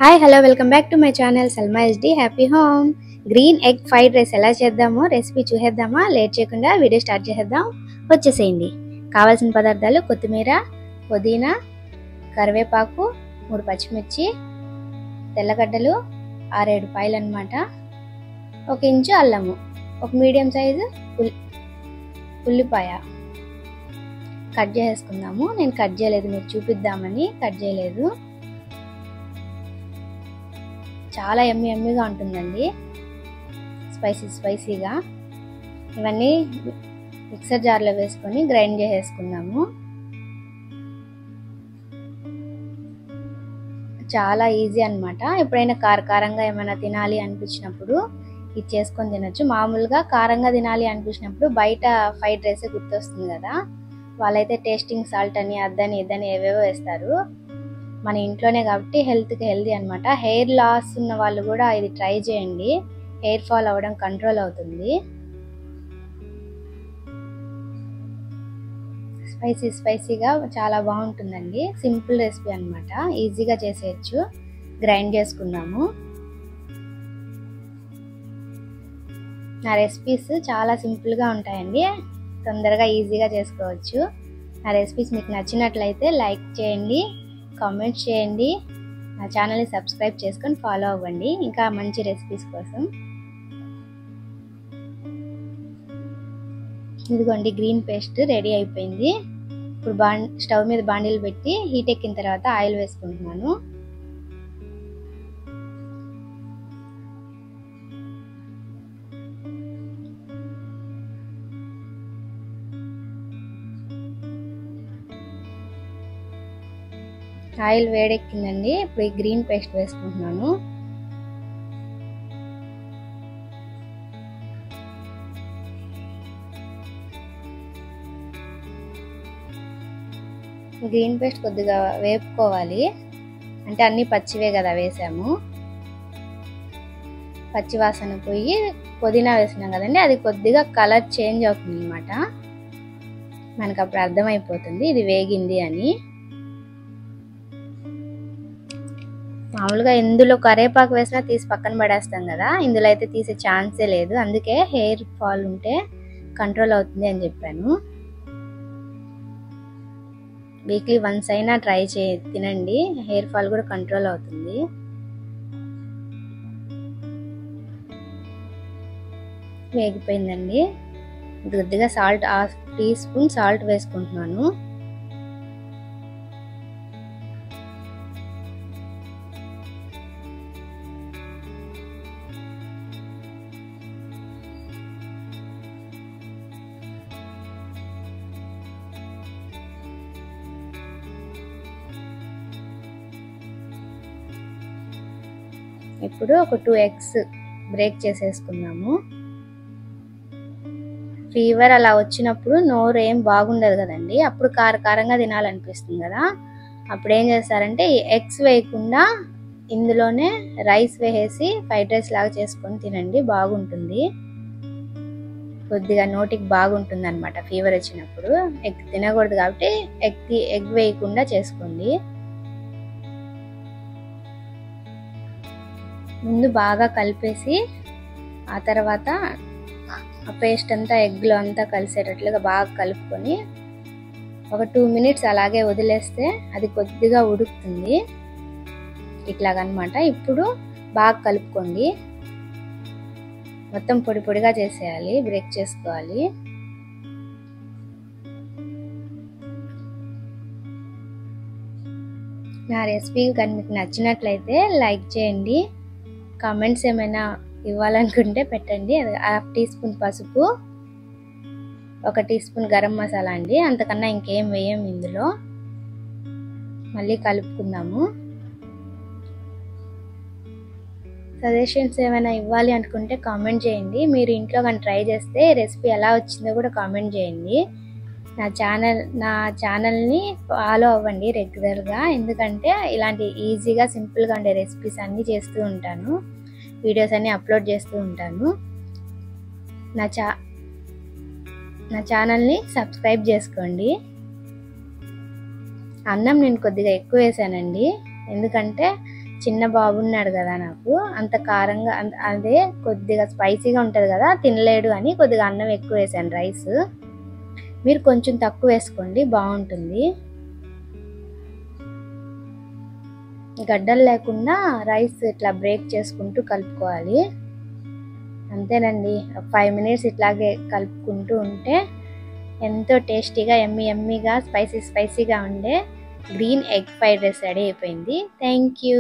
Hi hello welcome back to my channel Salma HD happy home. Green egg fried rice ఎలా చేద్దామో recipe చూసేద్దామా? Late చేయకుండా video start చేసేద్దాం, వచ్చేసేయండి. కావాల్సిన పదార్థాలు: కొత్తిమీర, పుదీనా, కరివేపాకు, 3 పచ్చిమిర్చి, తెల్లగడ్డలు 6-7 పాయలు అన్నమాట, 1 ఇంచు అల్లము, 1 మీడియం సైజు ఉల్లిపాయ కట్ చేసుకుందాము. నేను కట్ చేయలేదు, మీకు చూపిద్దామని కట్ చేయలేదు. చాలా ఎమ్మీగా ఉంటుందండి, స్పైసీగా. ఇవన్నీ మిక్సర్ జార్లో వేసుకొని గ్రైండ్ చేసేసుకుందాము. చాలా ఈజీ అన్నమాట. ఎప్పుడైనా కారంగా ఏమైనా తినాలి అనిపించినప్పుడు ఇది చేసుకొని తినొచ్చు. మామూలుగా కారంగా తినాలి అనిపించినప్పుడు బయట ఫ్రైడ్ రైస్ గుర్తొస్తుంది కదా, వాళ్ళైతే టేస్టింగ్ సాల్ట్ అని అద్దని ఇద్దని ఏవేవో వేస్తారు. మన ఇంట్లోనే కాబట్టి హెల్త్కి హెల్తీ అనమాట. హెయిర్ లాస్ ఉన్న వాళ్ళు కూడా ఇది ట్రై చేయండి, హెయిర్ ఫాల్ అవ్వడం కంట్రోల్ అవుతుంది. స్పైసీగా చాలా బాగుంటుందండి. సింపుల్ రెసిపీ అనమాట, ఈజీగా చేసేయచ్చు. గ్రైండ్ చేసుకున్నాము. నా రెసిపీస్ చాలా సింపుల్గా ఉంటాయండి, తొందరగా ఈజీగా చేసుకోవచ్చు. నా రెసిపీస్ మీకు నచ్చినట్లయితే లైక్ చేయండి, కామెంట్ చేయండి, నా ఛానల్ని సబ్స్క్రైబ్ చేసుకొని ఫాలో అవ్వండి ఇంకా మంచి రెసిపీస్ కోసం. ఇదిగోండి, గ్రీన్ పేస్ట్ రెడీ అయిపోయింది. ఇప్పుడు స్టవ్ మీద బాండీలు పెట్టి హీట్ ఎక్కిన తర్వాత ఆయిల్ వేసుకుంటున్నాను. ఆయిల్ వేడెక్కిందండి. ఇప్పుడు ఈ గ్రీన్ పేస్ట్ వేసుకుంటున్నాను. గ్రీన్ పేస్ట్ కొద్దిగా వేపుకోవాలి, అంటే అన్ని పచ్చివే కదా వేసాము. పచ్చి వాసన పోయి పుదీనా వేసినాం కదండి, అది కొద్దిగా కలర్ చేంజ్ అవుతుంది అన్నమాట. మనకు అప్పుడు అర్థమైపోతుంది ఇది వేగింది అని. మామూలుగా ఇందులో కరివేపాకు వేసినా తీసి పక్కన పడేస్తాం కదా, ఇందులో అయితే తీసే ఛాన్సే లేదు. అందుకే హెయిర్ ఫాల్ ఉంటే కంట్రోల్ అవుతుంది అని చెప్పాను. వీక్లీ వన్స్ అయినా ట్రై తినండి, హెయిర్ ఫాల్ కూడా కంట్రోల్ అవుతుంది. వేగిపోయిందండి. కొద్దిగా సాల్ట్, 1/2 టీ స్పూన్ సాల్ట్ వేసుకుంటున్నాను. ఇప్పుడు ఒక 2 ఎగ్స్ బ్రేక్ చేసేసుకున్నాము. ఫీవర్ అలా వచ్చినప్పుడు నోరు ఏం బాగుండదు కదండి, అప్పుడు కారంగా తినాలనిపిస్తుంది కదా. అప్పుడు ఏం చేస్తారంటే ఈ ఎగ్స్ వేయకుండా ఇందులోనే రైస్ వేసేసి ఫ్రైడ్ రైస్ లాగా చేసుకొని తినండి, బాగుంటుంది. కొద్దిగా నోటికి బాగుంటుంది అనమాట. ఫీవర్ వచ్చినప్పుడు ఎగ్ తినకూడదు కాబట్టి ఎగ్ వేయకుండా చేసుకోండి. ముందు బాగా కలిపేసి ఆ తర్వాత ఆ పేస్ట్ అంతా ఎగ్లో అంతా కలిసేటట్లుగా బాగా కలుపుకొని ఒక 2 మినిట్స్ అలాగే వదిలేస్తే అది కొద్దిగా ఉడుకుతుంది ఇట్లాగనమాట. ఇప్పుడు బాగా కలుపుకోండి, మొత్తం పొడిగా చేసేయాలి, బ్రేక్ చేసుకోవాలి. నా రెసిపీ కానీ మీకు నచ్చినట్లయితే లైక్ చేయండి, కామెంట్స్ ఏమైనా ఇవ్వాలనుకుంటే పెట్టండి. 1/2 టీ స్పూన్ పసుపు, 1 టీ స్పూన్ గరం మసాలా అండి, అంతకన్నా ఇంకేం వేయం ఇందులో. మళ్ళీ కలుపుకుందాము. సజెషన్స్ ఏమైనా ఇవ్వాలి అనుకుంటే కామెంట్ చేయండి. మీరు ఇంట్లో కానీ ట్రై చేస్తే రెసిపీ ఎలా వచ్చిందో కూడా కామెంట్ చేయండి. నా ఛానల్ని ఫాలో అవ్వండి రెగ్యులర్గా, ఎందుకంటే ఇలాంటి ఈజీగా సింపుల్గా ఉండే రెసిపీస్ అన్నీ చేస్తూ ఉంటాను, వీడియోస్ అన్నీ అప్లోడ్ చేస్తూ ఉంటాను. నా ఛానల్ని సబ్స్క్రైబ్ చేసుకోండి. అన్నం నేను కొద్దిగా ఎక్కువ వేసానండి, ఎందుకంటే చిన్న బాబు ఉన్నాడు కదా, నాకు అంత కారంగా అదే కొద్దిగా స్పైసీగా ఉంటుంది కదా, తినలేడు అని కొద్దిగా అన్నం ఎక్కువ వేసాను రైస్. మీరు కొంచెం తక్కువ వేసుకోండి, బాగుంటుంది. గడ్డలు లేకుండా రైస్ ఇట్లా బ్రేక్ చేసుకుంటూ కలుపుకోవాలి. అంతేనండి, 5 మినిట్స్ ఇట్లాగే కలుపుకుంటూ ఉంటే ఎంతో టేస్టీగా ఎమ్మీగా స్పైసీగా ఉండే green egg fried rice ready అయిపోయింది. Thank you.